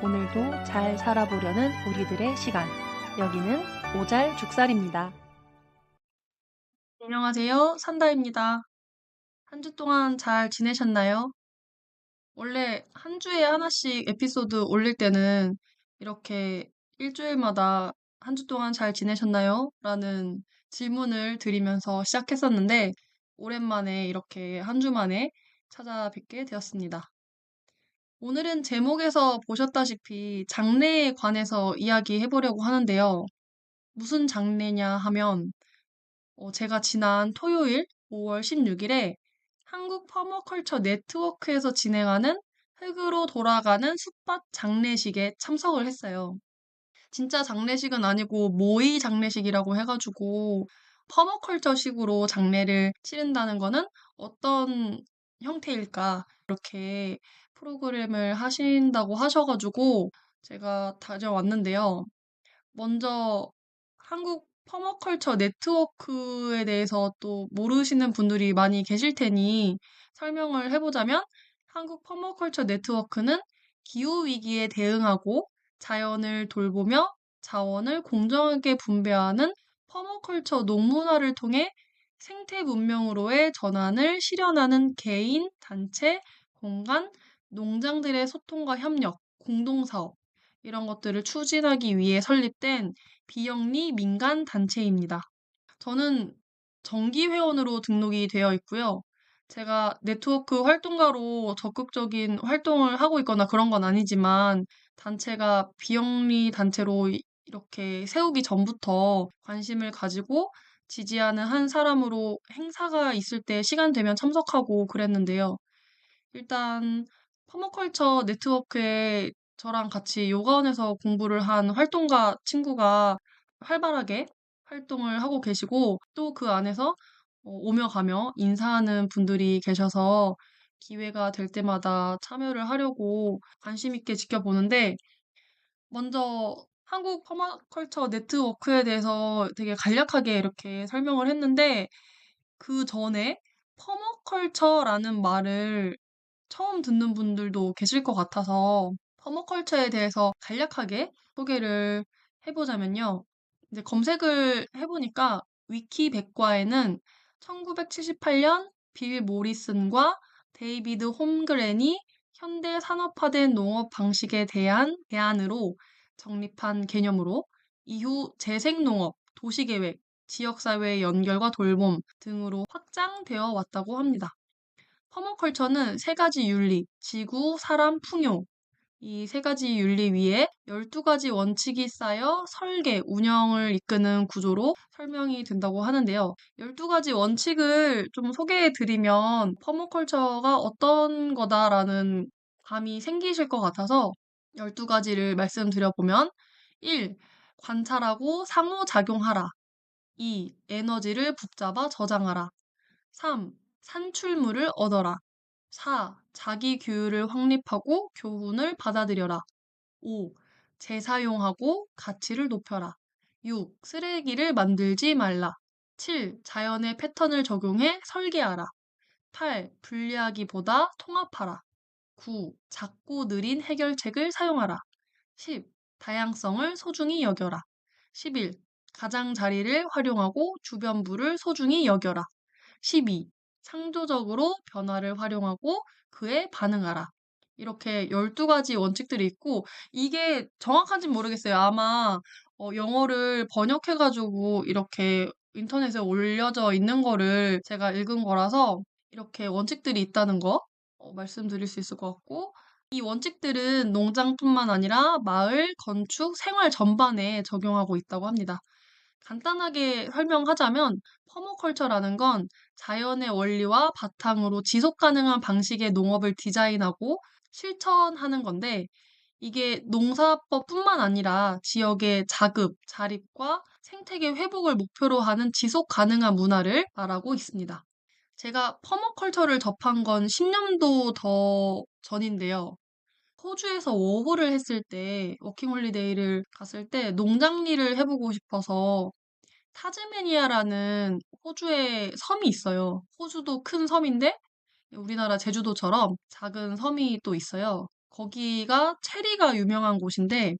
오늘도 잘 살아보려는 우리들의 시간. 여기는 오잘 죽살입니다. 안녕하세요. 산다입니다. 한 주 동안 잘 지내셨나요? 원래 한 주에 하나씩 에피소드 올릴 때는 이렇게 일주일마다 한 주 동안 잘 지내셨나요? 라는 질문을 드리면서 시작했었는데, 오랜만에 이렇게 한 주 만에 찾아뵙게 되었습니다. 오늘은 제목에서 보셨다시피 장래에 관해서 이야기해 보려고 하는데요. 무슨 장래냐 하면, 제가 지난 토요일 5월 16일에 한국 퍼머컬처 네트워크에서 진행하는 흙으로 돌아가는 숲밭 장례식에 참석을 했어요. 진짜 장례식은 아니고 모의 장례식이라고 해가지고 퍼머컬처식으로 장례를 치른다는 거는 어떤 형태일까? 이렇게 프로그램을 하신다고 하셔가지고 제가 다녀왔는데요. 먼저 한국 퍼머컬처 네트워크에 대해서 또 모르시는 분들이 많이 계실 테니 설명을 해보자면 한국 퍼머컬처 네트워크는 기후위기에 대응하고 자연을 돌보며 자원을 공정하게 분배하는 퍼머컬처 농문화를 통해 생태 문명으로의 전환을 실현하는 개인, 단체, 공간, 농장들의 소통과 협력, 공동사업, 이런 것들을 추진하기 위해 설립된 비영리 민간 단체입니다. 저는 정기 회원으로 등록이 되어 있고요. 제가 네트워크 활동가로 적극적인 활동을 하고 있거나 그런 건 아니지만 단체가 비영리 단체로 이렇게 세우기 전부터 관심을 가지고 지지하는 한 사람으로 행사가 있을 때 시간 되면 참석하고 그랬는데요. 일단 퍼머컬처 네트워크에 저랑 같이 요가원에서 공부를 한 활동가 친구가 활발하게 활동을 하고 계시고 또 그 안에서 오며 가며 인사하는 분들이 계셔서 기회가 될 때마다 참여를 하려고 관심 있게 지켜보는데 먼저 한국 퍼마컬처 네트워크에 대해서 되게 간략하게 이렇게 설명을 했는데 그 전에 퍼머컬처라는 말을 처음 듣는 분들도 계실 것 같아서 퍼머컬처에 대해서 간략하게 소개를 해보자면요. 이제 검색을 해보니까 위키백과에는 1978년 빌 모리슨과 데이비드 홈그렌이 현대 산업화된 농업 방식에 대한 대안으로 정립한 개념으로 이후 재생농업, 도시계획, 지역사회의 연결과 돌봄 등으로 확장되어 왔다고 합니다. 퍼머컬처는 세 가지 윤리, 지구, 사람, 풍요, 이 세 가지 윤리 위에 12가지 원칙이 쌓여 설계, 운영을 이끄는 구조로 설명이 된다고 하는데요. 12가지 원칙을 좀 소개해 드리면 퍼머컬처가 어떤 거다라는 감이 생기실 것 같아서 12가지를 말씀드려보면 1. 관찰하고 상호작용하라. 2. 에너지를 붙잡아 저장하라. 3. 산출물을 얻어라. 4. 자기 규율을 확립하고 교훈을 받아들여라. 5. 재사용하고 가치를 높여라. 6. 쓰레기를 만들지 말라. 7. 자연의 패턴을 적용해 설계하라. 8. 분리하기보다 통합하라. 9. 작고 느린 해결책을 사용하라. 10. 다양성을 소중히 여겨라. 11. 가장자리를 활용하고 주변부를 소중히 여겨라. 12. 창조적으로 변화를 활용하고 그에 반응하라. 이렇게 12가지 원칙들이 있고, 이게 정확한지 모르겠어요. 아마 영어를 번역해가지고 이렇게 인터넷에 올려져 있는 거를 제가 읽은 거라서 이렇게 원칙들이 있다는 거 말씀드릴 수 있을 것 같고, 이 원칙들은 농장뿐만 아니라 마을, 건축, 생활 전반에 적용하고 있다고 합니다. 간단하게 설명하자면 퍼머컬처라는 건 자연의 원리와 바탕으로 지속 가능한 방식의 농업을 디자인하고 실천하는 건데 이게 농사법뿐만 아니라 지역의 자급, 자립과 생태계 회복을 목표로 하는 지속 가능한 문화를 말하고 있습니다. 제가 퍼머컬처를 접한 건 10년도 더 전인데요. 호주에서 워홀을 했을 때, 워킹홀리데이를 갔을 때 농장 일을 해보고 싶어서 타즈메니아라는 호주에 섬이 있어요. 호주도 큰 섬인데 우리나라 제주도처럼 작은 섬이 또 있어요. 거기가 체리가 유명한 곳인데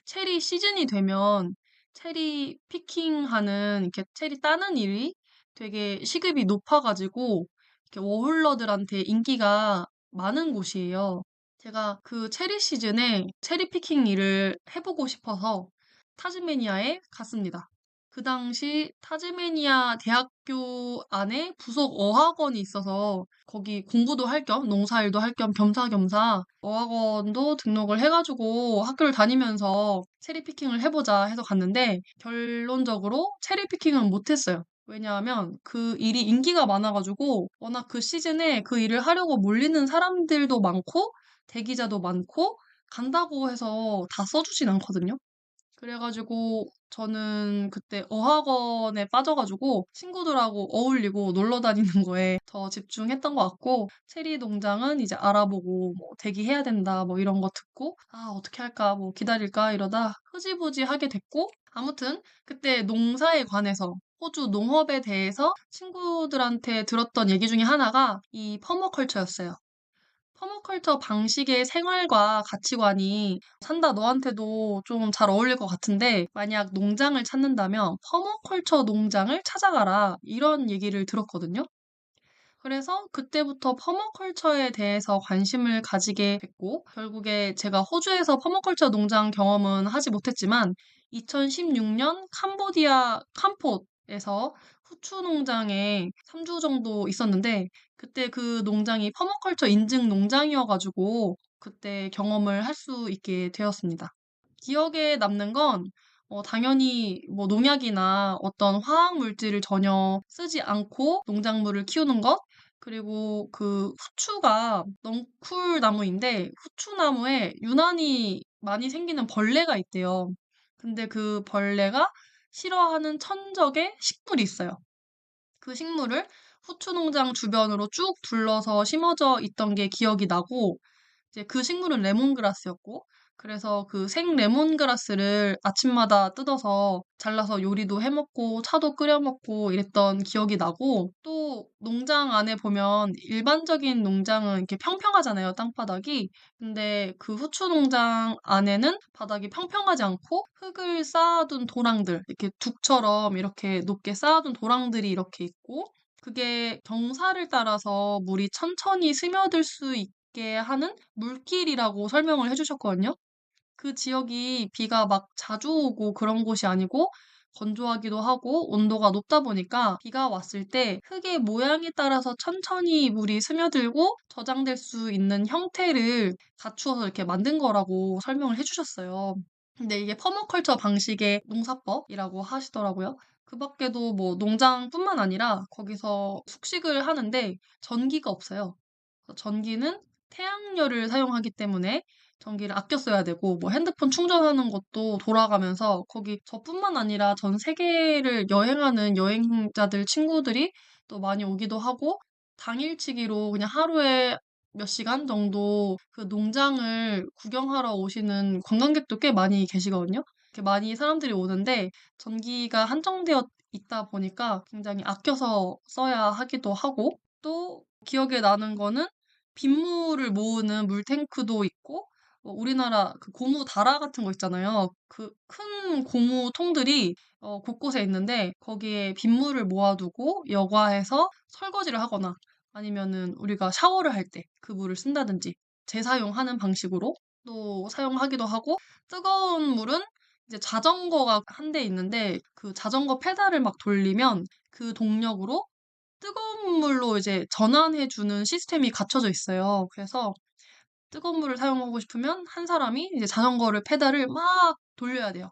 체리 시즌이 되면 체리 피킹하는 이렇게 체리 따는 일이 되게 시급이 높아가지고 이렇게 워홀러들한테 인기가 많은 곳이에요. 제가 그 체리 시즌에 체리 피킹 일을 해보고 싶어서 타즈메니아에 갔습니다. 그 당시 타즈메니아 대학교 안에 부속 어학원이 있어서 거기 공부도 할 겸 농사일도 할 겸 겸사겸사 어학원도 등록을 해가지고 학교를 다니면서 체리 피킹을 해보자 해서 갔는데 결론적으로 체리 피킹은 못했어요. 왜냐하면 그 일이 인기가 많아가지고 워낙 그 시즌에 그 일을 하려고 몰리는 사람들도 많고 대기자도 많고 간다고 해서 다 써주진 않거든요. 그래가지고 저는 그때 어학원에 빠져가지고 친구들하고 어울리고 놀러 다니는 거에 더 집중했던 것 같고 체리 농장은 이제 알아보고 뭐 대기해야 된다 뭐 이런 거 듣고 아 어떻게 할까 뭐 기다릴까 이러다 흐지부지 하게 됐고 아무튼 그때 농사에 관해서 호주 농업에 대해서 친구들한테 들었던 얘기 중에 하나가 이 퍼머컬처였어요. 퍼머컬처 방식의 생활과 가치관이 산다 너한테도 좀 잘 어울릴 것 같은데 만약 농장을 찾는다면 퍼머컬처 농장을 찾아가라 이런 얘기를 들었거든요. 그래서 그때부터 퍼머컬처에 대해서 관심을 가지게 됐고 결국에 제가 호주에서 퍼머컬처 농장 경험은 하지 못했지만 2016년 캄보디아 캄폿에서 후추 농장에 3주 정도 있었는데 그때 그 농장이 퍼머컬처 인증 농장이어가지고 그때 경험을 할 수 있게 되었습니다. 기억에 남는 건 당연히 뭐 농약이나 어떤 화학 물질을 전혀 쓰지 않고 농작물을 키우는 것, 그리고 그 후추가 넝쿨 나무인데 후추나무에 유난히 많이 생기는 벌레가 있대요. 근데 그 벌레가 싫어하는 천적의 식물이 있어요. 그 식물을 후추 농장 주변으로 쭉 둘러서 심어져 있던 게 기억이 나고 이제 그 식물은 레몬그라스였고, 그래서 그 생 레몬그라스를 아침마다 뜯어서 잘라서 요리도 해 먹고, 차도 끓여 먹고 이랬던 기억이 나고, 또 농장 안에 보면 일반적인 농장은 이렇게 평평하잖아요, 땅바닥이. 근데 그 후추 농장 안에는 바닥이 평평하지 않고 흙을 쌓아둔 도랑들, 이렇게 둑처럼 이렇게 높게 쌓아둔 도랑들이 이렇게 있고, 그게 경사를 따라서 물이 천천히 스며들 수 있게 하는 물길이라고 설명을 해주셨거든요. 그 지역이 비가 막 자주 오고 그런 곳이 아니고 건조하기도 하고 온도가 높다 보니까 비가 왔을 때 흙의 모양에 따라서 천천히 물이 스며들고 저장될 수 있는 형태를 갖추어서 이렇게 만든 거라고 설명을 해주셨어요. 근데 이게 퍼머컬처 방식의 농사법이라고 하시더라고요. 그 밖에도 뭐 농장뿐만 아니라 거기서 숙식을 하는데 전기가 없어요. 그래서 전기는 태양열을 사용하기 때문에 전기를 아껴 써야 되고 뭐 핸드폰 충전하는 것도 돌아가면서 거기 저뿐만 아니라 전 세계를 여행하는 여행자들 친구들이 또 많이 오기도 하고 당일치기로 그냥 하루에 몇 시간 정도 그 농장을 구경하러 오시는 관광객도 꽤 많이 계시거든요. 이렇게 많이 사람들이 오는데 전기가 한정되어 있다 보니까 굉장히 아껴서 써야 하기도 하고 또 기억에 나는 거는 빗물을 모으는 물탱크도 있고 우리나라 그 고무 다라 같은 거 있잖아요. 그 큰 고무 통들이 곳곳에 있는데 거기에 빗물을 모아두고 여과해서 설거지를 하거나 아니면은 우리가 샤워를 할 때 그 물을 쓴다든지 재사용하는 방식으로 또 사용하기도 하고 뜨거운 물은 이제 자전거가 한 대 있는데 그 자전거 페달을 막 돌리면 그 동력으로 뜨거운 물로 이제 전환해 주는 시스템이 갖춰져 있어요. 그래서 뜨거운 물을 사용하고 싶으면 한 사람이 이제 자전거를 페달을 막 돌려야 돼요.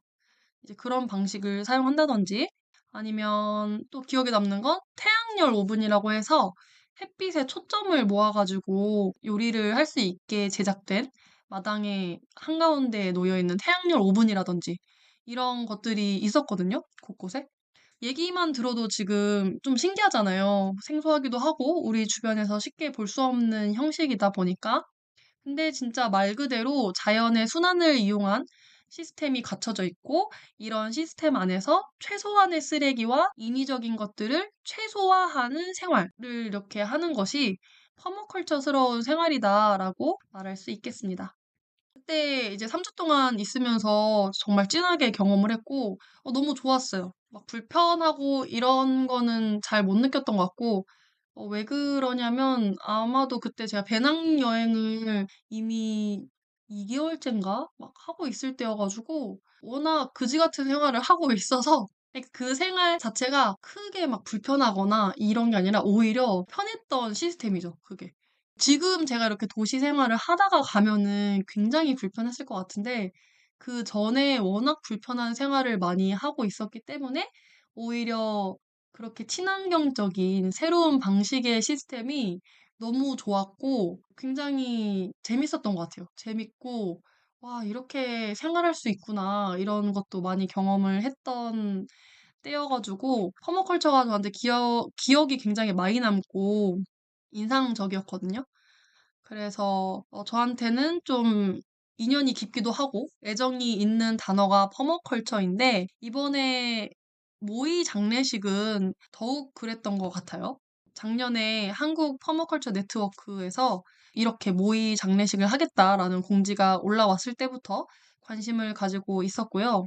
이제 그런 방식을 사용한다든지 아니면 또 기억에 남는 건 태양열 오븐이라고 해서 햇빛에 초점을 모아가지고 요리를 할 수 있게 제작된 마당에 한가운데에 놓여 있는 태양열 오븐이라든지 이런 것들이 있었거든요. 곳곳에. 얘기만 들어도 지금 좀 신기하잖아요. 생소하기도 하고 우리 주변에서 쉽게 볼 수 없는 형식이다 보니까. 근데 진짜 말 그대로 자연의 순환을 이용한 시스템이 갖춰져 있고 이런 시스템 안에서 최소한의 쓰레기와 인위적인 것들을 최소화하는 생활을 이렇게 하는 것이 퍼머컬처스러운 생활이다라고 말할 수 있겠습니다. 그때 이제 3주 동안 있으면서 정말 진하게 경험을 했고, 너무 좋았어요. 막 불편하고 이런 거는 잘 못 느꼈던 것 같고, 왜 그러냐면 아마도 그때 제가 배낭여행을 이미 2개월째인가? 막 하고 있을 때여가지고 워낙 그지 같은 생활을 하고 있어서 그 생활 자체가 크게 막 불편하거나 이런 게 아니라 오히려 편했던 시스템이죠, 그게. 지금 제가 이렇게 도시 생활을 하다가 가면은 굉장히 불편했을 것 같은데 그 전에 워낙 불편한 생활을 많이 하고 있었기 때문에 오히려 그렇게 친환경적인 새로운 방식의 시스템이 너무 좋았고 굉장히 재밌었던 것 같아요. 재밌고, 와, 이렇게 생활할 수 있구나. 이런 것도 많이 경험을 했던 때여가지고 퍼머컬처가 저한테 기억이 굉장히 많이 남고 인상적이었거든요. 그래서 저한테는 좀 인연이 깊기도 하고 애정이 있는 단어가 퍼머컬처인데 이번에 모의 장례식은 더욱 그랬던 것 같아요. 작년에 한국 퍼머컬처 네트워크에서 이렇게 모의 장례식을 하겠다라는 공지가 올라왔을 때부터 관심을 가지고 있었고요.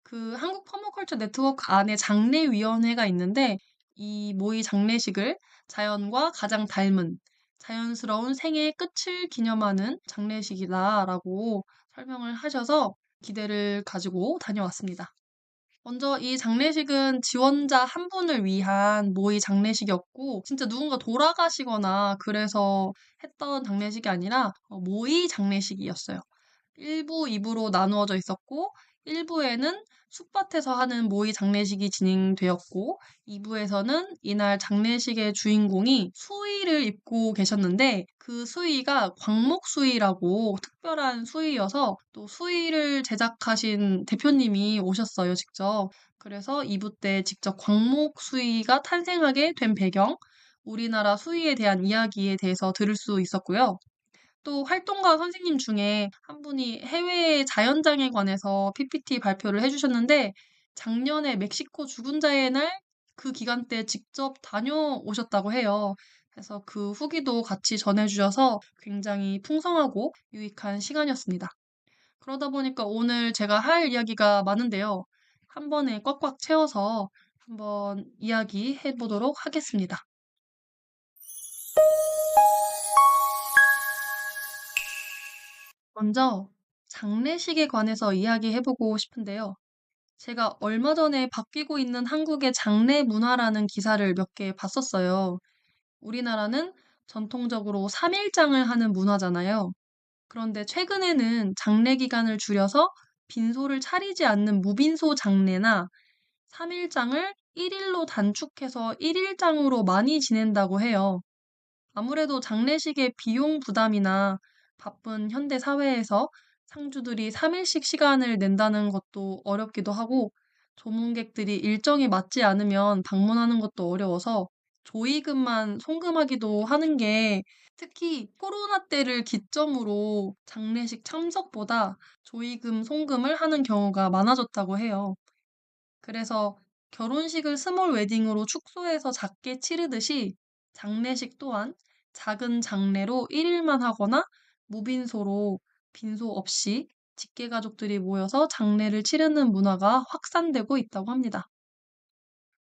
그 한국 퍼머컬처 네트워크 안에 장례위원회가 있는데 이 모의 장례식을 자연과 가장 닮은 자연스러운 생애의 끝을 기념하는 장례식이다라고 설명을 하셔서 기대를 가지고 다녀왔습니다. 먼저 이 장례식은 지원자 한 분을 위한 모의 장례식이었고, 진짜 누군가 돌아가시거나 그래서 했던 장례식이 아니라 모의 장례식이었어요. 1부, 2부로 나누어져 있었고, 1부에는 숲밭에서 하는 모의 장례식이 진행되었고, 2부에서는 이날 장례식의 주인공이 수의를 입고 계셨는데, 그 수의가 광목수의라고 특별한 수의여서 또 수의를 제작하신 대표님이 오셨어요, 직접. 그래서 2부 때 직접 광목수의가 탄생하게 된 배경, 우리나라 수의에 대한 이야기에 대해서 들을 수 있었고요. 또 활동가 선생님 중에 한 분이 해외 자연장에 관해서 PPT 발표를 해주셨는데 작년에 멕시코 죽은 자의 날 그 기간 때 직접 다녀오셨다고 해요. 그래서 그 후기도 같이 전해주셔서 굉장히 풍성하고 유익한 시간이었습니다. 그러다 보니까 오늘 제가 할 이야기가 많은데요. 한 번에 꽉꽉 채워서 한번 이야기해 보도록 하겠습니다. 먼저 장례식에 관해서 이야기해보고 싶은데요. 제가 얼마 전에 바뀌고 있는 한국의 장례 문화라는 기사를 몇 개 봤었어요. 우리나라는 전통적으로 3일장을 하는 문화잖아요. 그런데 최근에는 장례 기간을 줄여서 빈소를 차리지 않는 무빈소 장례나 3일장을 1일로 단축해서 1일장으로 많이 지낸다고 해요. 아무래도 장례식의 비용 부담이나 바쁜 현대 사회에서 상주들이 3일씩 시간을 낸다는 것도 어렵기도 하고, 조문객들이 일정이 맞지 않으면 방문하는 것도 어려워서 조의금만 송금하기도 하는 게 특히 코로나 때를 기점으로 장례식 참석보다 조의금 송금을 하는 경우가 많아졌다고 해요. 그래서 결혼식을 스몰 웨딩으로 축소해서 작게 치르듯이 장례식 또한 작은 장례로 1일만 하거나 무빈소로 빈소 없이 직계 가족들이 모여서 장례를 치르는 문화가 확산되고 있다고 합니다.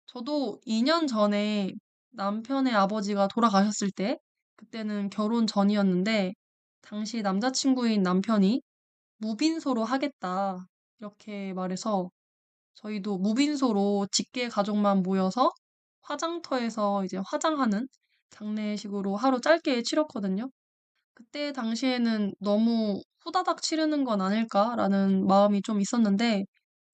저도 2년 전에 남편의 아버지가 돌아가셨을 때, 그때는 결혼 전이었는데, 당시 남자친구인 남편이 무빈소로 하겠다, 이렇게 말해서 저희도 무빈소로 직계 가족만 모여서 화장터에서 이제 화장하는 장례식으로 하루 짧게 치렀거든요. 그때 당시에는 너무 후다닥 치르는 건 아닐까라는 마음이 좀 있었는데,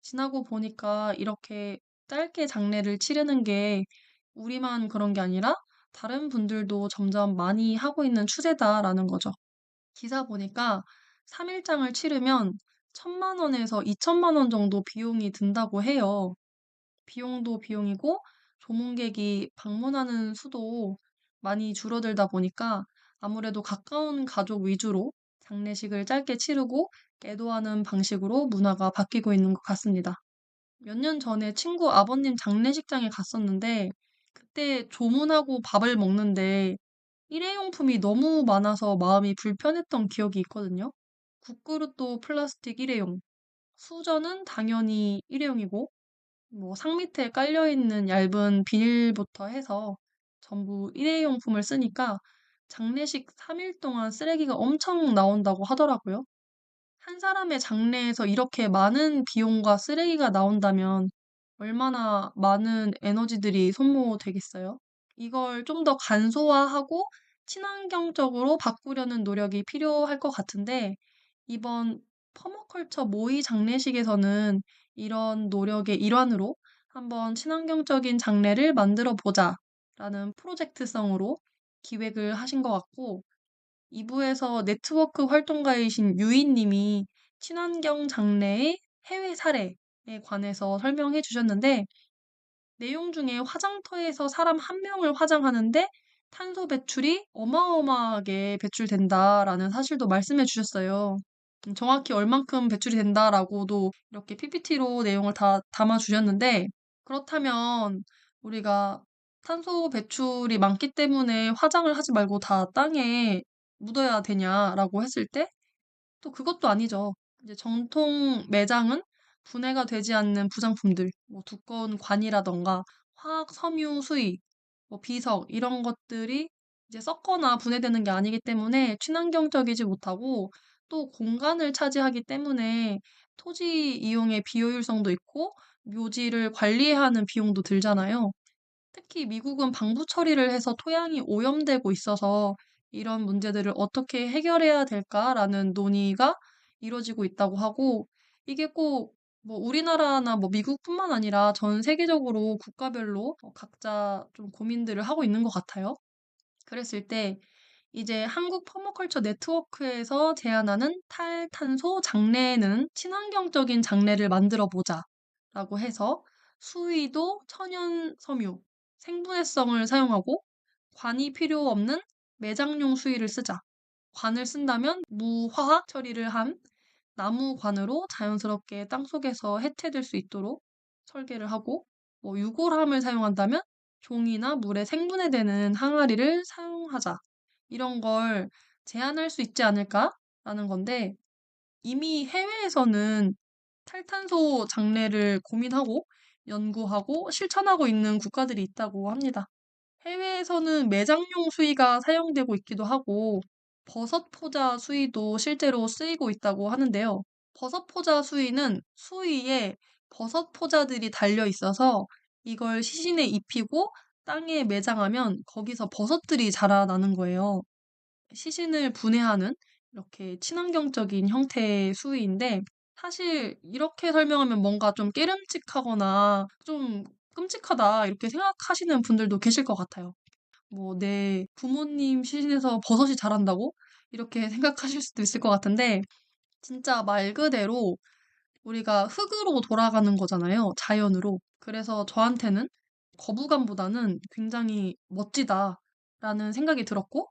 지나고 보니까 이렇게 짧게 장례를 치르는 게 우리만 그런 게 아니라 다른 분들도 점점 많이 하고 있는 추세다라는 거죠. 기사 보니까 3일장을 치르면 1,000만 원에서 2천만 원 정도 비용이 든다고 해요. 비용도 비용이고 조문객이 방문하는 수도 많이 줄어들다 보니까 아무래도 가까운 가족 위주로 장례식을 짧게 치르고 애도하는 방식으로 문화가 바뀌고 있는 것 같습니다. 몇 년 전에 친구 아버님 장례식장에 갔었는데 그때 조문하고 밥을 먹는데 일회용품이 너무 많아서 마음이 불편했던 기억이 있거든요. 국그릇도 플라스틱 일회용, 수저는 당연히 일회용이고, 뭐 상 밑에 깔려있는 얇은 비닐부터 해서 전부 일회용품을 쓰니까 장례식 3일 동안 쓰레기가 엄청 나온다고 하더라고요. 한 사람의 장래에서 이렇게 많은 비용과 쓰레기가 나온다면 얼마나 많은 에너지들이 소모되겠어요? 이걸 좀 더 간소화하고 친환경적으로 바꾸려는 노력이 필요할 것 같은데, 이번 퍼머컬처 모의 장례식에서는 이런 노력의 일환으로 한번 친환경적인 장례를 만들어 보자 라는 프로젝트성으로 기획을 하신 것 같고, 2부에서 네트워크 활동가이신 유인님이 친환경 장래의 해외 사례에 관해서 설명해 주셨는데, 내용 중에 화장터에서 사람 한 명을 화장하는데 탄소 배출이 어마어마하게 배출된다라는 사실도 말씀해 주셨어요. 정확히 얼만큼 배출이 된다라고도 이렇게 PPT로 내용을 다 담아 주셨는데, 그렇다면 우리가 탄소 배출이 많기 때문에 화장을 하지 말고 다 땅에 묻어야 되냐라고 했을 때 또 그것도 아니죠. 이제 정통 매장은 분해가 되지 않는 부장품들, 뭐 두꺼운 관이라던가 화학 섬유 수이, 뭐 비석 이런 것들이 이제 썩거나 분해되는 게 아니기 때문에 친환경적이지 못하고 또 공간을 차지하기 때문에 토지 이용의 비효율성도 있고 묘지를 관리해야 하는 비용도 들잖아요. 특히 미국은 방부 처리를 해서 토양이 오염되고 있어서 이런 문제들을 어떻게 해결해야 될까라는 논의가 이루어지고 있다고 하고, 이게 꼭 뭐 우리나라나 뭐 미국뿐만 아니라 전 세계적으로 국가별로 각자 좀 고민들을 하고 있는 것 같아요. 그랬을 때 이제 한국 퍼머컬처 네트워크에서 제안하는 탈탄소 장래에는 친환경적인 장래를 만들어 보자 라고 해서 수의도 천연 섬유, 생분해성을 사용하고 관이 필요 없는 매장용 수의를 쓰자. 관을 쓴다면 무화학 처리를 한 나무 관으로 자연스럽게 땅속에서 해체될 수 있도록 설계를 하고, 뭐 유골함을 사용한다면 종이나 물에 생분해되는 항아리를 사용하자. 이런 걸 제한할 수 있지 않을까라는 건데, 이미 해외에서는 탈탄소 장래를 고민하고 연구하고 실천하고 있는 국가들이 있다고 합니다. 해외에서는 매장용 수의가 사용되고 있기도 하고, 버섯 포자 수의도 실제로 쓰이고 있다고 하는데요. 버섯 포자 수의는 수의에 버섯 포자들이 달려 있어서 이걸 시신에 입히고 땅에 매장하면 거기서 버섯들이 자라나는 거예요. 시신을 분해하는 이렇게 친환경적인 형태의 수위인데, 사실 이렇게 설명하면 뭔가 좀 깨름직하거나 좀 끔찍하다 이렇게 생각하시는 분들도 계실 것 같아요. 뭐 내 부모님 시신에서 버섯이 자란다고? 이렇게 생각하실 수도 있을 것 같은데, 진짜 말 그대로 우리가 흙으로 돌아가는 거잖아요. 자연으로. 그래서 저한테는 거부감보다는 굉장히 멋지다라는 생각이 들었고,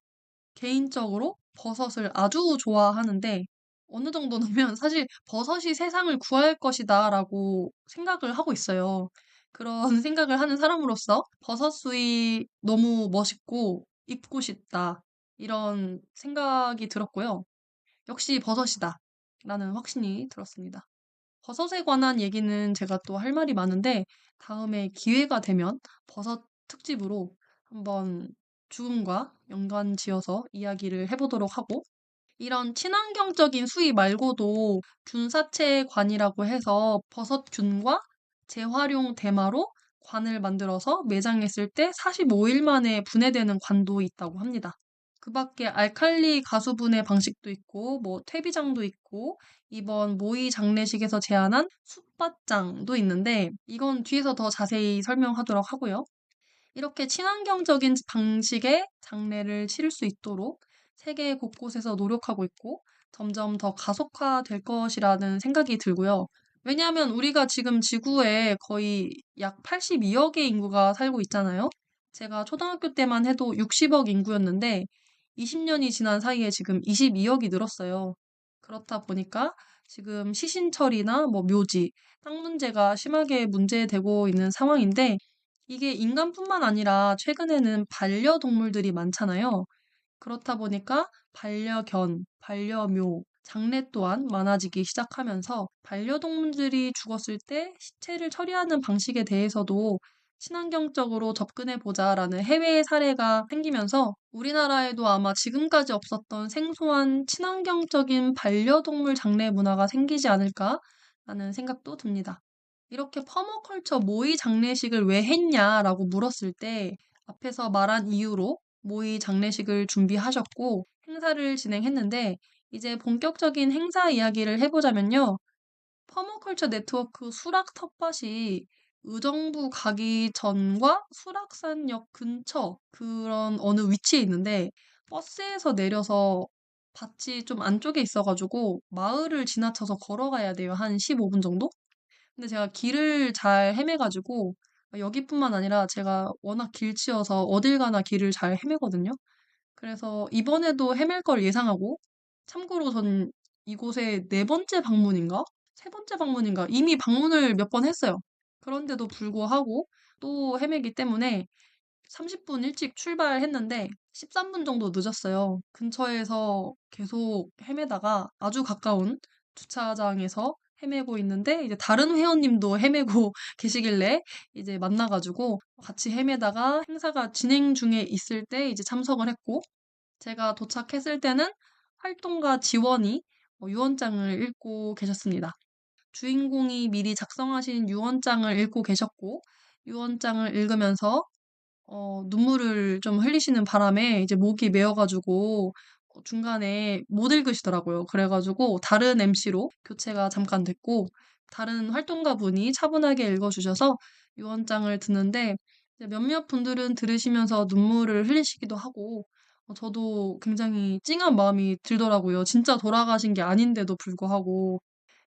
개인적으로 버섯을 아주 좋아하는데, 어느 정도 놓으면 사실 버섯이 세상을 구할 것이다라고 생각을 하고 있어요. 그런 생각을 하는 사람으로서 버섯 수이 너무 멋있고 입고 싶다. 이런 생각이 들었고요. 역시 버섯이다. 라는 확신이 들었습니다. 버섯에 관한 얘기는 제가 또 할 말이 많은데, 다음에 기회가 되면 버섯 특집으로 한번 죽음과 연관 지어서 이야기를 해보도록 하고, 이런 친환경적인 수위 말고도 균사체 관이라고 해서 버섯균과 재활용 대마로 관을 만들어서 매장했을 때 45일 만에 분해되는 관도 있다고 합니다. 그 밖에 알칼리 가수분해 방식도 있고, 뭐 퇴비장도 있고, 이번 모의 장례식에서 제안한 숯밭장도 있는데, 이건 뒤에서 더 자세히 설명하도록 하고요. 이렇게 친환경적인 방식의 장례를 치를 수 있도록 세계 곳곳에서 노력하고 있고 점점 더 가속화될 것이라는 생각이 들고요. 왜냐하면 우리가 지금 지구에 거의 약 82억의 인구가 살고 있잖아요. 제가 초등학교 때만 해도 60억 인구였는데 20년이 지난 사이에 지금 22억이 늘었어요. 그렇다 보니까 지금 시신 처리나 뭐 묘지, 땅 문제가 심하게 문제되고 있는 상황인데, 이게 인간뿐만 아니라 최근에는 반려동물들이 많잖아요. 그렇다 보니까 반려견, 반려묘, 장례 또한 많아지기 시작하면서 반려동물들이 죽었을 때 시체를 처리하는 방식에 대해서도 친환경적으로 접근해 보자라는 해외 사례가 생기면서 우리나라에도 아마 지금까지 없었던 생소한 친환경적인 반려동물 장례 문화가 생기지 않을까라는 생각도 듭니다. 이렇게 퍼머컬처 모의 장례식을 왜 했냐라고 물었을 때 앞에서 말한 이유로 모의 장례식을 준비하셨고 행사를 진행했는데 이제 본격적인 행사 이야기를 해보자면요. 퍼머컬처 네트워크 수락 텃밭이 의정부 가기 전과 수락산역 근처 그런 어느 위치에 있는데 버스에서 내려서 밭이 좀 안쪽에 있어가지고 마을을 지나쳐서 걸어가야 돼요. 한 15분 정도? 근데 제가 길을 잘 헤매가지고 여기뿐만 아니라 제가 워낙 길치여서 어딜 가나 길을 잘 헤매거든요. 그래서 이번에도 헤맬 걸 예상하고 참고로 전 이곳에 네 번째 방문인가? 세 번째 방문인가? 이미 방문을 몇 번 했어요. 그런데도 불구하고 또 헤매기 때문에 30분 일찍 출발했는데 13분 정도 늦었어요. 근처에서 계속 헤매다가 아주 가까운 주차장에서 헤매고 있는데 이제 다른 회원님도 헤매고 계시길래 이제 만나가지고 같이 헤매다가 행사가 진행 중에 있을 때 이제 참석을 했고 제가 도착했을 때는 활동가 지원이 유언장을 읽고 계셨습니다. 주인공이 미리 작성하신 유언장을 읽고 계셨고 유언장을 읽으면서 눈물을 좀 흘리시는 바람에 이제 목이 메어가지고 중간에 못 읽으시더라고요. 그래가지고 다른 MC로 교체가 잠깐 됐고 다른 활동가 분이 차분하게 읽어주셔서 유언장을 듣는데 이제 몇몇 분들은 들으시면서 눈물을 흘리시기도 하고 저도 굉장히 찡한 마음이 들더라고요. 진짜 돌아가신 게 아닌데도 불구하고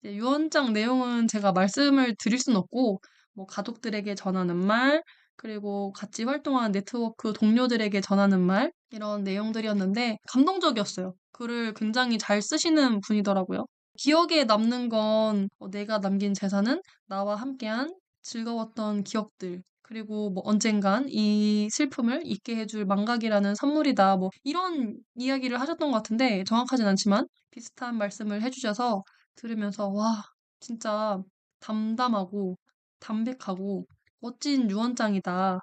이제 유언장 내용은 제가 말씀을 드릴 순 없고, 뭐 가족들에게 전하는 말, 그리고 같이 활동한 네트워크 동료들에게 전하는 말, 이런 내용들이었는데 감동적이었어요. 글을 굉장히 잘 쓰시는 분이더라고요. 기억에 남는 건 내가 남긴 재산은 나와 함께한 즐거웠던 기억들, 그리고 뭐 언젠간 이 슬픔을 잊게 해줄 망각이라는 선물이다. 뭐 이런 이야기를 하셨던 것 같은데 정확하진 않지만 비슷한 말씀을 해주셔서 들으면서 와, 진짜 담담하고 담백하고 멋진 유언장이다.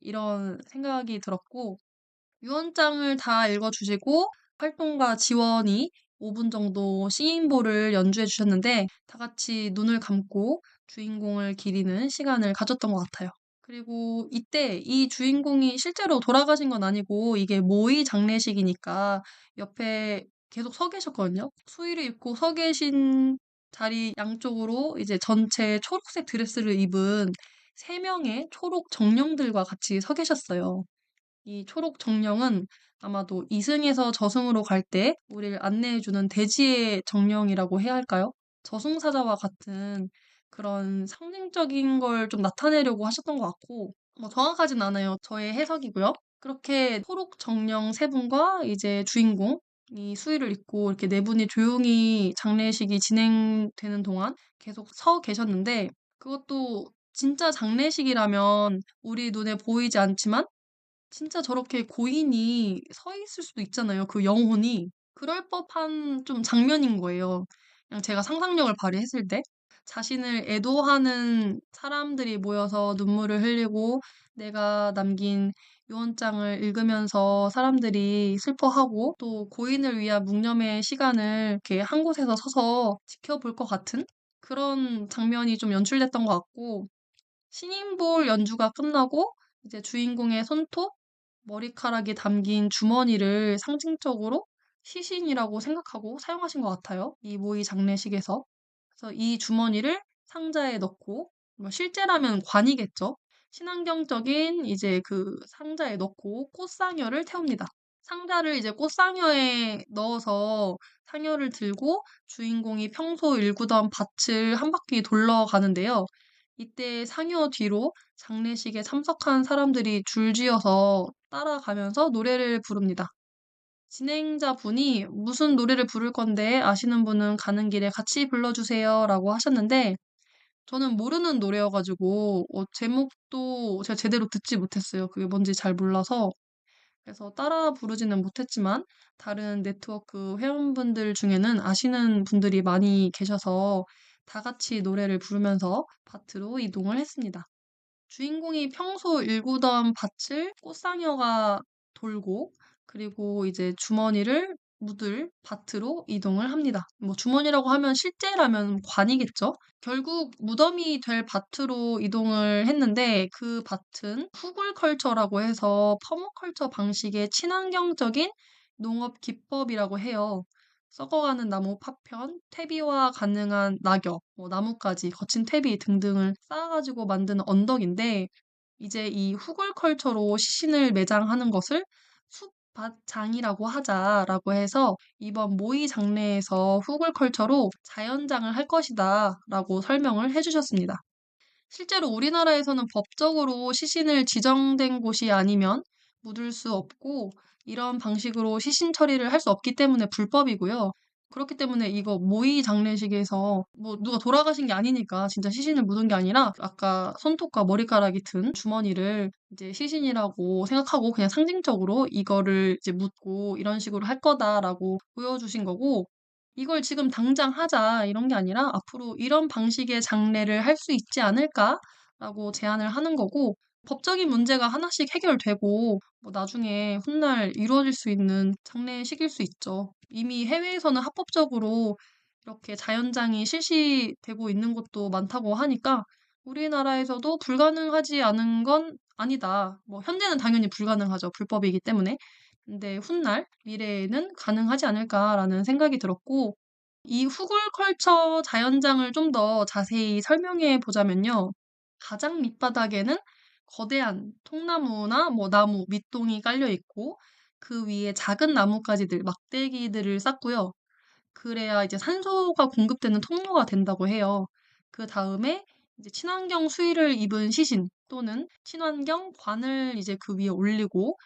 이런 생각이 들었고, 유언장을 다 읽어주시고, 활동가 지원이 5분 정도 시인보를 연주해 주셨는데, 다 같이 눈을 감고 주인공을 기리는 시간을 가졌던 것 같아요. 그리고 이때 이 주인공이 실제로 돌아가신 건 아니고, 이게 모의 장례식이니까 옆에 계속 서 계셨거든요. 수의를 입고 서 계신 자리 양쪽으로 이제 전체 초록색 드레스를 입은 3명의 초록 정령들과 같이 서 계셨어요. 이 초록 정령은 아마도 이승에서 저승으로 갈 때 우리를 안내해주는 대지의 정령이라고 해야 할까요? 저승사자와 같은 그런 상징적인 걸 좀 나타내려고 하셨던 것 같고, 뭐 정확하진 않아요. 저의 해석이고요. 그렇게 초록 정령 3분과 이제 주인공, 이 수의를 입고 이렇게 4분이 조용히 장례식이 진행되는 동안 계속 서 계셨는데, 그것도 진짜 장례식이라면 우리 눈에 보이지 않지만 진짜 저렇게 고인이 서 있을 수도 있잖아요. 그 영혼이. 그럴 법한 좀 장면인 거예요. 그냥 제가 상상력을 발휘했을 때. 자신을 애도하는 사람들이 모여서 눈물을 흘리고 내가 남긴 유언장을 읽으면서 사람들이 슬퍼하고 또 고인을 위한 묵념의 시간을 이렇게 한 곳에서 서서 지켜볼 것 같은 그런 장면이 좀 연출됐던 것 같고 신인볼 연주가 끝나고 이제 주인공의 손톱, 머리카락이 담긴 주머니를 상징적으로 시신이라고 생각하고 사용하신 것 같아요. 이 모의 장례식에서. 그래서 이 주머니를 상자에 넣고, 뭐 실제라면 관이겠죠. 친환경적인 이제 그 상자에 넣고 꽃상여를 태웁니다. 상자를 이제 꽃상여에 넣어서 상여를 들고 주인공이 평소 일구던 밭을 한 바퀴 돌러가는데요. 이때 상여 뒤로 장례식에 참석한 사람들이 줄지어서 따라가면서 노래를 부릅니다. 진행자분이 무슨 노래를 부를 건데 아시는 분은 가는 길에 같이 불러주세요 라고 하셨는데 저는 모르는 노래여가지고 제목도 제가 제대로 듣지 못했어요. 그게 뭔지 잘 몰라서 그래서 따라 부르지는 못했지만 다른 네트워크 회원분들 중에는 아시는 분들이 많이 계셔서 다 같이 노래를 부르면서 밭으로 이동을 했습니다. 주인공이 평소 일구던 밭을 꽃상여가 돌고 그리고 이제 주머니를 묻을 밭으로 이동을 합니다. 뭐 주머니라고 하면 실제라면 관이겠죠? 결국 무덤이 될 밭으로 이동을 했는데 그 밭은 후굴컬처라고 해서 퍼머컬처 방식의 친환경적인 농업 기법이라고 해요. 썩어가는 나무 파편, 퇴비화 가능한 낙엽, 뭐 나뭇가지, 거친 퇴비 등등을 쌓아가지고 만든 언덕인데 이제 이 후굴컬처로 시신을 매장하는 것을 숲밭장이라고 하자라고 해서 이번 모의 장례에서 후굴컬처로 자연장을 할 것이다라고 설명을 해주셨습니다. 실제로 우리나라에서는 법적으로 시신을 지정된 곳이 아니면 묻을 수 없고 이런 방식으로 시신 처리를 할 수 없기 때문에 불법이고요. 그렇기 때문에 이거 모의 장례식에서 뭐 누가 돌아가신 게 아니니까 진짜 시신을 묻은 게 아니라 아까 손톱과 머리카락이 든 주머니를 이제 시신이라고 생각하고 그냥 상징적으로 이거를 이제 묻고 이런 식으로 할 거다라고 보여주신 거고 이걸 지금 당장 하자 이런 게 아니라 앞으로 이런 방식의 장례를 할 수 있지 않을까라고 제안을 하는 거고 법적인 문제가 하나씩 해결되고 뭐 나중에 훗날 이루어질 수 있는 장례식일 수 있죠. 이미 해외에서는 합법적으로 이렇게 자연장이 실시되고 있는 곳도 많다고 하니까 우리나라에서도 불가능하지 않은 건 아니다. 뭐 현재는 당연히 불가능하죠. 불법이기 때문에. 근데 훗날 미래에는 가능하지 않을까라는 생각이 들었고 이 후굴컬처 자연장을 좀 더 자세히 설명해 보자면요. 가장 밑바닥에는 거대한 통나무나 뭐 나무, 밑동이 깔려 있고 그 위에 작은 나뭇가지들, 막대기들을 쌓고요. 그래야 이제 산소가 공급되는 통로가 된다고 해요. 그 다음에 이제 친환경 수의를 입은 시신 또는 친환경 관을 이제 그 위에 올리고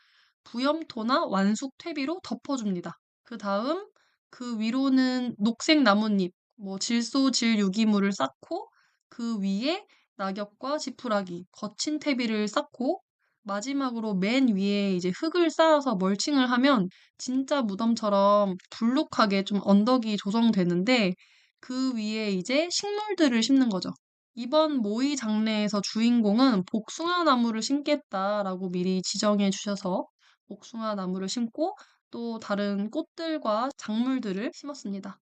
부염토나 완숙 퇴비로 덮어줍니다. 그 다음 그 위로는 녹색 나뭇잎, 뭐 질소, 질 유기물을 쌓고 그 위에 낙엽과 지푸라기, 거친 퇴비를 쌓고 마지막으로 맨 위에 이제 흙을 쌓아서 멀칭을 하면 진짜 무덤처럼 불룩하게 좀 언덕이 조성되는데 그 위에 이제 식물들을 심는 거죠. 이번 모의 장례에서 주인공은 복숭아 나무를 심겠다라고 미리 지정해 주셔서 복숭아 나무를 심고 또 다른 꽃들과 작물들을 심었습니다.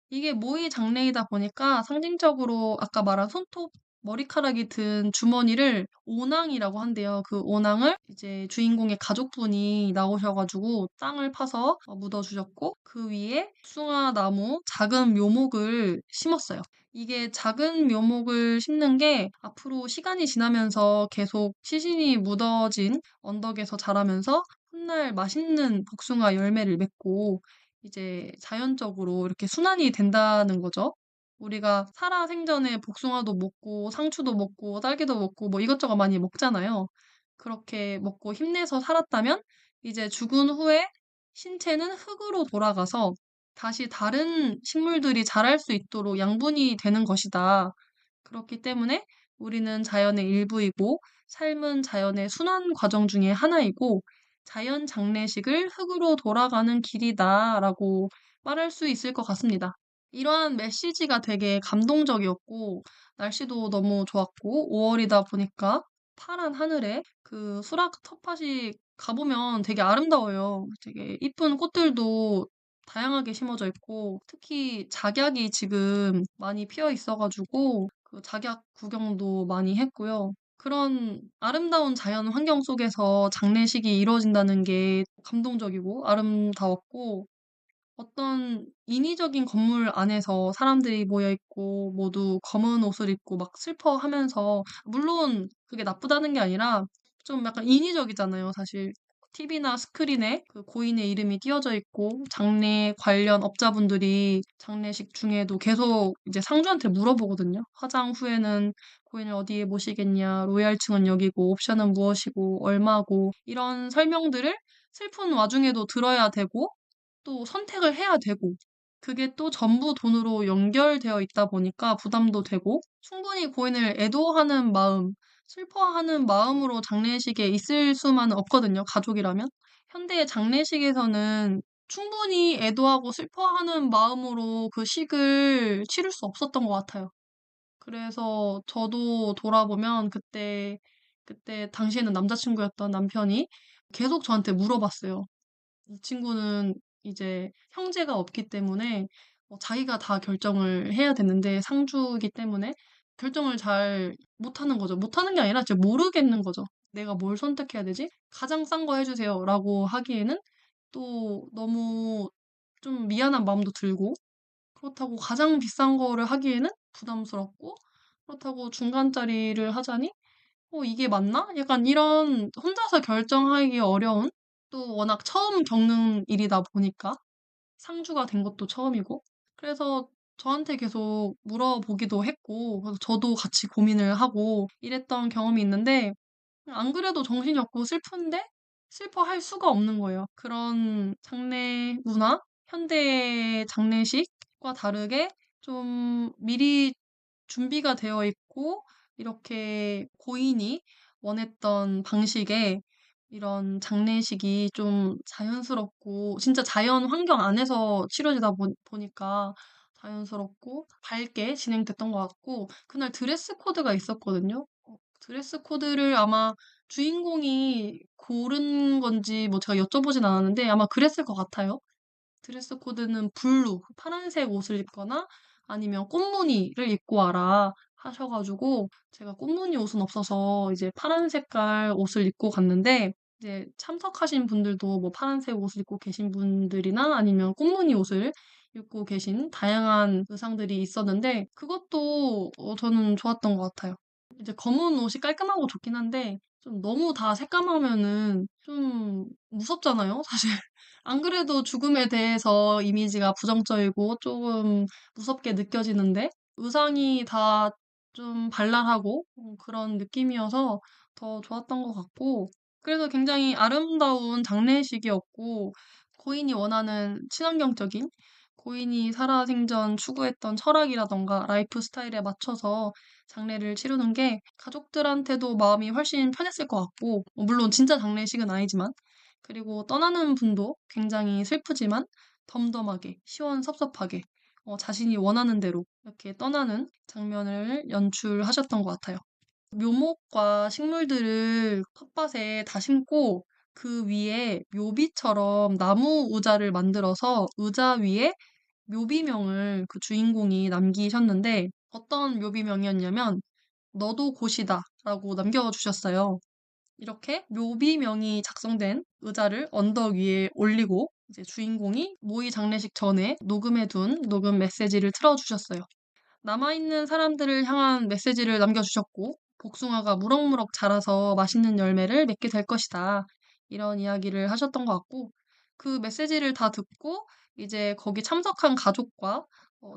이게 모의 장례이다 보니까 상징적으로 아까 말한 손톱 머리카락이 든 주머니를 오낭이라고 한대요. 그 오낭을 이제 주인공의 가족분이 나오셔가지고 땅을 파서 묻어주셨고 그 위에 복숭아 나무 작은 묘목을 심었어요. 이게 작은 묘목을 심는 게 앞으로 시간이 지나면서 계속 시신이 묻어진 언덕에서 자라면서 훗날 맛있는 복숭아 열매를 맺고 이제 자연적으로 이렇게 순환이 된다는 거죠. 우리가 살아 생전에 복숭아도 먹고 상추도 먹고 딸기도 먹고 뭐 이것저것 많이 먹잖아요. 그렇게 먹고 힘내서 살았다면 이제 죽은 후에 신체는 흙으로 돌아가서 다시 다른 식물들이 자랄 수 있도록 양분이 되는 것이다. 그렇기 때문에 우리는 자연의 일부이고 삶은 자연의 순환 과정 중에 하나이고 자연 장례식을 흙으로 돌아가는 길이다라고 말할 수 있을 것 같습니다. 이러한 메시지가 되게 감동적이었고 날씨도 너무 좋았고 5월이다 보니까 파란 하늘에 그 수락 텃밭이 가보면 되게 아름다워요. 되게 이쁜 꽃들도 다양하게 심어져 있고 특히 작약이 지금 많이 피어 있어가지고 그 작약 구경도 많이 했고요. 그런 아름다운 자연 환경 속에서 장례식이 이루어진다는 게 감동적이고 아름다웠고 어떤 인위적인 건물 안에서 사람들이 모여 있고 모두 검은 옷을 입고 막 슬퍼하면서 물론 그게 나쁘다는 게 아니라 좀 약간 인위적이잖아요, 사실. TV나 스크린에 그 고인의 이름이 띄어져 있고 장례 관련 업자분들이 장례식 중에도 계속 이제 상주한테 물어보거든요. 화장 후에는 고인을 어디에 모시겠냐, 로얄층은 여기고 옵션은 무엇이고 얼마고 이런 설명들을 슬픈 와중에도 들어야 되고 또 선택을 해야 되고 그게 또 전부 돈으로 연결되어 있다 보니까 부담도 되고 충분히 고인을 애도하는 마음, 슬퍼하는 마음으로 장례식에 있을 수만은 없거든요, 가족이라면. 현대의 장례식에서는 충분히 애도하고 슬퍼하는 마음으로 그 식을 치를 수 없었던 것 같아요. 그래서 저도 돌아보면 그때 당시에는 남자친구였던 남편이 계속 저한테 물어봤어요. 이 친구는 이제 형제가 없기 때문에 자기가 다 결정을 해야 되는데 상주이기 때문에 결정을 잘 못하는 거죠. 못하는 게 아니라 진짜 모르겠는 거죠. 내가 뭘 선택해야 되지? 가장 싼 거 해주세요. 라고 하기에는 또 너무 좀 미안한 마음도 들고 그렇다고 가장 비싼 거를 하기에는 부담스럽고 그렇다고 중간짜리를 하자니 이게 맞나? 약간 이런 혼자서 결정하기 어려운 또 워낙 처음 겪는 일이다 보니까 상주가 된 것도 처음이고 그래서 저한테 계속 물어보기도 했고 그래서 저도 같이 고민을 하고 이랬던 경험이 있는데 안 그래도 정신이 없고 슬픈데 슬퍼할 수가 없는 거예요. 그런 장례 문화, 현대 장례식과 다르게 좀 미리 준비가 되어 있고 이렇게 고인이 원했던 방식의 이런 장례식이 좀 자연스럽고 진짜 자연 환경 안에서 치러지다 보니까 자연스럽고 밝게 진행됐던 것 같고 그날 드레스 코드가 있었거든요. 드레스 코드를 아마 주인공이 고른 건지 뭐 제가 여쭤보진 않았는데 아마 그랬을 것 같아요. 드레스 코드는 블루, 파란색 옷을 입거나 아니면 꽃무늬를 입고 와라 하셔가지고 제가 꽃무늬 옷은 없어서 이제 파란 색깔 옷을 입고 갔는데 이제 참석하신 분들도 뭐 파란색 옷을 입고 계신 분들이나 아니면 꽃무늬 옷을 입고 계신 다양한 의상들이 있었는데 그것도 저는 좋았던 것 같아요. 이제 검은 옷이 깔끔하고 좋긴 한데 좀 너무 다 새까마면은 좀 무섭잖아요, 사실. 안 그래도 죽음에 대해서 이미지가 부정적이고 조금 무섭게 느껴지는데 의상이 다 좀 발랄하고 그런 느낌이어서 더 좋았던 것 같고 그래서 굉장히 아름다운 장례식이었고 고인이 원하는 친환경적인 고인이 살아생전 추구했던 철학이라던가 라이프 스타일에 맞춰서 장례를 치르는 게 가족들한테도 마음이 훨씬 편했을 것 같고 물론 진짜 장례식은 아니지만 그리고 떠나는 분도 굉장히 슬프지만 덤덤하게, 시원섭섭하게 자신이 원하는 대로 이렇게 떠나는 장면을 연출하셨던 것 같아요. 묘목과 식물들을 텃밭에 다 심고 그 위에 묘비처럼 나무 의자를 만들어서 의자 위에 묘비명을 그 주인공이 남기셨는데 어떤 묘비명이었냐면 너도 곧이다 라고 남겨주셨어요. 이렇게 묘비명이 작성된 의자를 언덕 위에 올리고 이제 주인공이 모의 장례식 전에 녹음해둔 녹음 메시지를 틀어주셨어요. 남아있는 사람들을 향한 메시지를 남겨주셨고 복숭아가 무럭무럭 자라서 맛있는 열매를 맺게 될 것이다. 이런 이야기를 하셨던 것 같고 그 메시지를 다 듣고 이제 거기 참석한 가족과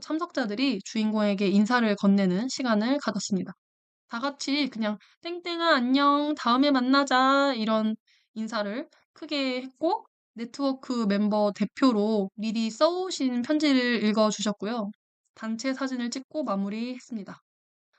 참석자들이 주인공에게 인사를 건네는 시간을 가졌습니다. 다 같이 그냥 "땡땡아 안녕. 다음에 만나자." 이런 인사를 크게 했고 네트워크 멤버 대표로 미리 써 오신 편지를 읽어 주셨고요. 단체 사진을 찍고 마무리했습니다.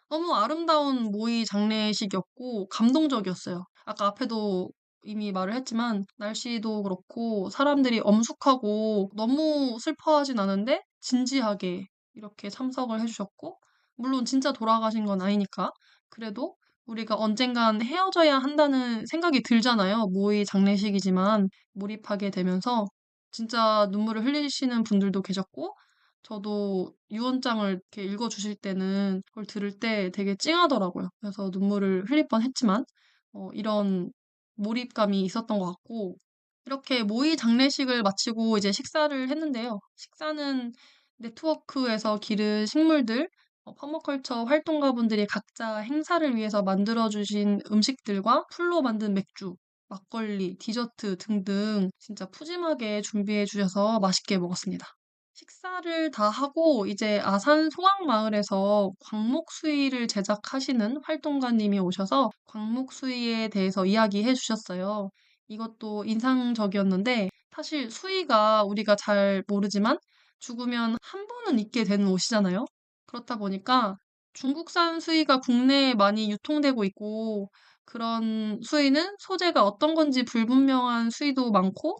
너무 아름다운 모의 장례식이었고 감동적이었어요. 아까 앞에도 이미 말을 했지만 날씨도 그렇고 사람들이 엄숙하고 너무 슬퍼하진 않은데 진지하게 이렇게 참석을 해주셨고 물론 진짜 돌아가신 건 아니니까 그래도 우리가 언젠간 헤어져야 한다는 생각이 들잖아요. 모의 장례식이지만 몰입하게 되면서 진짜 눈물을 흘리시는 분들도 계셨고 저도 유언장을 이렇게 읽어주실 때는 그걸 들을 때 되게 찡하더라고요. 그래서 눈물을 흘릴 뻔했지만 이런 몰입감이 있었던 것 같고 이렇게 모의 장례식을 마치고 이제 식사를 했는데요. 식사는 네트워크에서 기른 식물들, 퍼머컬처 활동가분들이 각자 행사를 위해서 만들어주신 음식들과 풀로 만든 맥주, 막걸리, 디저트 등등 진짜 푸짐하게 준비해 주셔서 맛있게 먹었습니다. 식사를 다 하고 이제 아산 송악마을에서 광목수의를 제작하시는 활동가님이 오셔서 광목수의에 대해서 이야기해 주셨어요. 이것도 인상적이었는데 사실 수의가 우리가 잘 모르지만 죽으면 한 번은 입게 되는 옷이잖아요. 그렇다 보니까 중국산 수의가 국내에 많이 유통되고 있고, 그런 수의는 소재가 어떤 건지 불분명한 수의도 많고,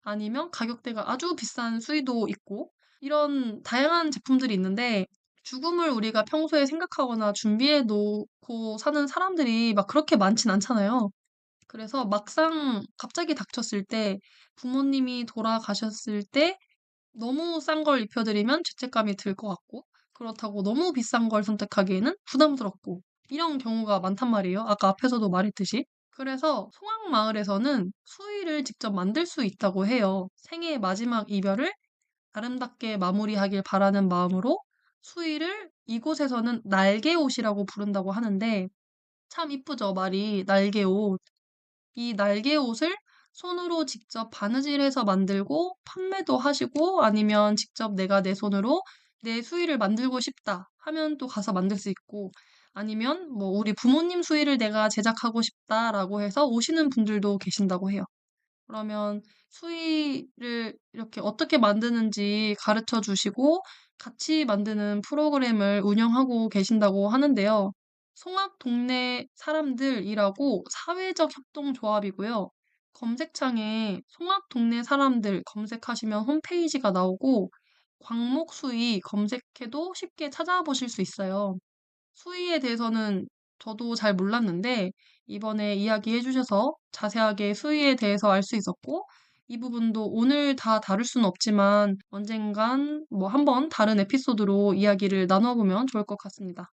아니면 가격대가 아주 비싼 수의도 있고, 이런 다양한 제품들이 있는데, 죽음을 우리가 평소에 생각하거나 준비해 놓고 사는 사람들이 막 그렇게 많진 않잖아요. 그래서 막상 갑자기 닥쳤을 때, 부모님이 돌아가셨을 때 너무 싼 걸 입혀드리면 죄책감이 들 것 같고, 그렇다고 너무 비싼 걸 선택하기에는 부담스럽고, 이런 경우가 많단 말이에요. 아까 앞에서도 말했듯이. 그래서 송악마을에서는 수의를 직접 만들 수 있다고 해요. 생애의 마지막 이별을 아름답게 마무리하길 바라는 마음으로 수의를 이곳에서는 날개옷이라고 부른다고 하는데, 참 이쁘죠, 말이. 날개옷. 이 날개 옷을 손으로 직접 바느질해서 만들고 판매도 하시고 아니면 직접 내가 내 손으로 내 수의를 만들고 싶다 하면 또 가서 만들 수 있고 아니면 뭐 우리 부모님 수의를 내가 제작하고 싶다라고 해서 오시는 분들도 계신다고 해요. 그러면 수의를 이렇게 어떻게 만드는지 가르쳐 주시고 같이 만드는 프로그램을 운영하고 계신다고 하는데요. 송악 동네 사람들이라고 사회적 협동조합이고요. 검색창에 송악 동네 사람들 검색하시면 홈페이지가 나오고 광목수의 검색해도 쉽게 찾아보실 수 있어요. 수의에 대해서는 저도 잘 몰랐는데 이번에 이야기해 주셔서 자세하게 수의에 대해서 알 수 있었고 이 부분도 오늘 다 다룰 수는 없지만 언젠간 뭐 한번 다른 에피소드로 이야기를 나눠보면 좋을 것 같습니다.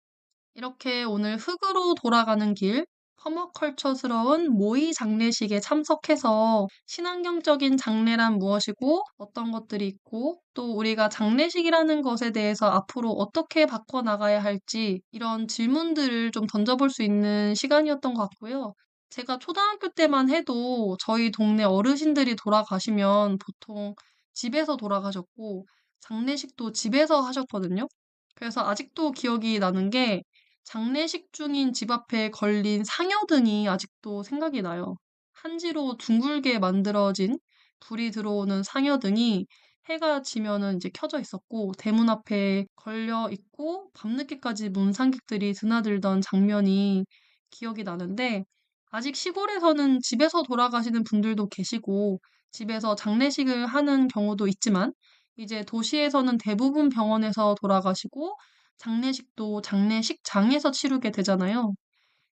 이렇게 오늘 흙으로 돌아가는 길, 퍼머컬처스러운 모의 장례식에 참석해서 친환경적인 장례란 무엇이고 어떤 것들이 있고 또 우리가 장례식이라는 것에 대해서 앞으로 어떻게 바꿔나가야 할지 이런 질문들을 좀 던져볼 수 있는 시간이었던 것 같고요. 제가 초등학교 때만 해도 저희 동네 어르신들이 돌아가시면 보통 집에서 돌아가셨고 장례식도 집에서 하셨거든요. 그래서 아직도 기억이 나는 게 장례식 중인 집 앞에 걸린 상여등이 아직도 생각이 나요. 한지로 둥글게 만들어진 불이 들어오는 상여등이 해가 지면은 이제 켜져 있었고, 대문 앞에 걸려 있고, 밤늦게까지 문상객들이 드나들던 장면이 기억이 나는데, 아직 시골에서는 집에서 돌아가시는 분들도 계시고, 집에서 장례식을 하는 경우도 있지만, 이제 도시에서는 대부분 병원에서 돌아가시고, 장례식도 장례식장에서 치르게 되잖아요.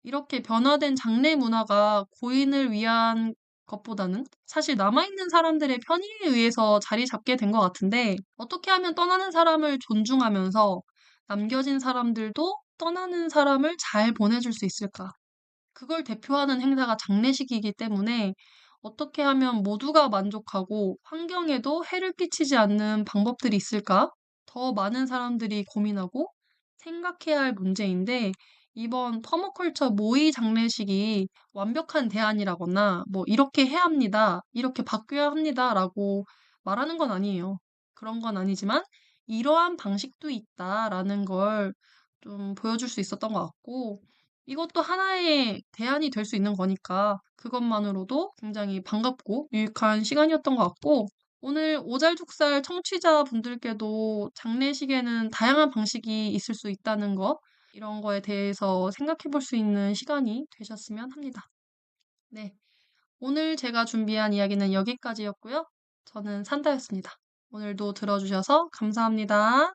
이렇게 변화된 장례 문화가 고인을 위한 것보다는 사실 남아있는 사람들의 편의에 의해서 자리 잡게 된 것 같은데, 어떻게 하면 떠나는 사람을 존중하면서 남겨진 사람들도 떠나는 사람을 잘 보내줄 수 있을까? 그걸 대표하는 행사가 장례식이기 때문에 어떻게 하면 모두가 만족하고 환경에도 해를 끼치지 않는 방법들이 있을까? 더 많은 사람들이 고민하고 생각해야 할 문제인데 이번 퍼머컬처 모의 장례식이 완벽한 대안이라거나 뭐 이렇게 해야 합니다. 이렇게 바뀌어야 합니다라고 말하는 건 아니에요. 그런 건 아니지만 이러한 방식도 있다라는 걸 좀 보여줄 수 있었던 것 같고 이것도 하나의 대안이 될 수 있는 거니까 그것만으로도 굉장히 반갑고 유익한 시간이었던 것 같고 오늘 오잘죽살 청취자분들께도 장례식에는 다양한 방식이 있을 수 있다는 거 이런 거에 대해서 생각해 볼 수 있는 시간이 되셨으면 합니다. 네. 오늘 제가 준비한 이야기는 여기까지였고요. 저는 산다였습니다. 오늘도 들어주셔서 감사합니다.